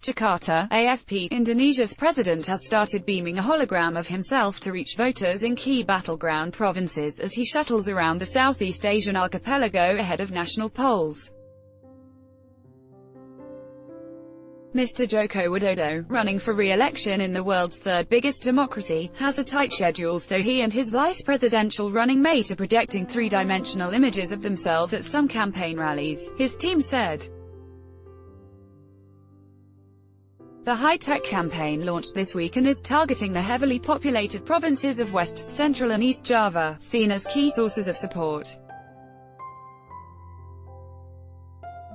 Jakarta, AFP. Indonesia's president has started beaming a hologram of himself to reach voters in key battleground provinces as he shuttles around the Southeast Asian archipelago ahead of national polls. Mr. Joko Widodo, running for re-election in the world's third biggest democracy, has a tight schedule, so he and his vice-presidential running mate are projecting three-dimensional images of themselves at some campaign rallies, his team said. The high-tech campaign launched this week and is targeting the heavily populated provinces of West, Central and East Java, seen as key sources of support.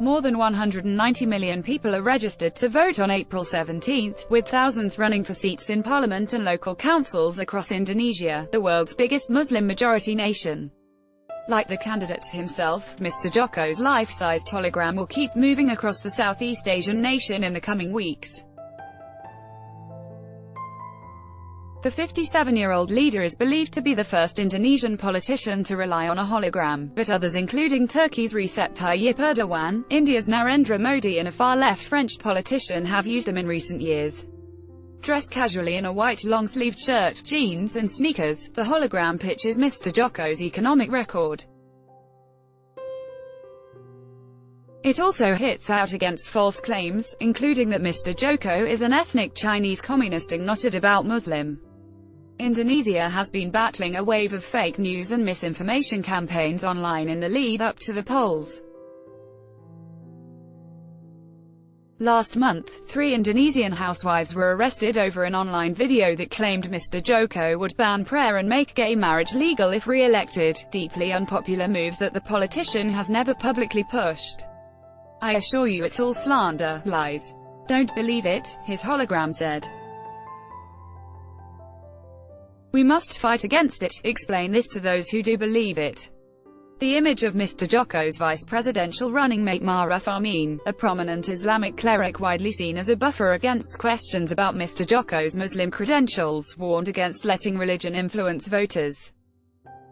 More than 190 million people are registered to vote on April 17, with thousands running for seats in parliament and local councils across Indonesia, the world's biggest Muslim-majority nation. Like the candidate himself, Mr. Joko's life-sized hologram will keep moving across the Southeast Asian nation in the coming weeks. The 57-year-old leader is believed to be the first Indonesian politician to rely on a hologram, but others including Turkey's Recep Tayyip Erdogan, India's Narendra Modi and a far-left French politician have used them in recent years. Dressed casually in a white long-sleeved shirt, jeans and sneakers, the hologram pitches Mr. Joko's economic record. It also hits out against false claims, including that Mr. Joko is an ethnic Chinese communist and not a devout Muslim. Indonesia has been battling a wave of fake news and misinformation campaigns online in the lead-up to the polls. Last month, 3 Indonesian housewives were arrested over an online video that claimed Mr. Joko would ban prayer and make gay marriage legal if re-elected, deeply unpopular moves that the politician has never publicly pushed. "I assure you it's all slander, lies. Don't believe it," his hologram said. "We must fight against it, explain this to those who do believe it." The image of Mr. Joko's vice-presidential running mate Maruf Amin, a prominent Islamic cleric widely seen as a buffer against questions about Mr. Joko's Muslim credentials, warned against letting religion influence voters.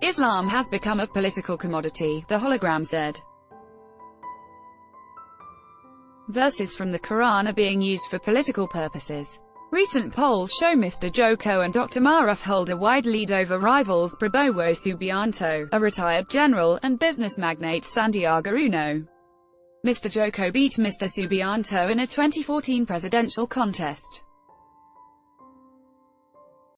"Islam has become a political commodity," the hologram said. "Verses from the Quran are being used for political purposes. Recent polls show Mr. Joko and Dr. Maruf hold a wide lead over rivals Prabowo Subianto, a retired general, and business magnate Sandiaga Uno. Mr. Joko beat Mr. Subianto in a 2014 presidential contest.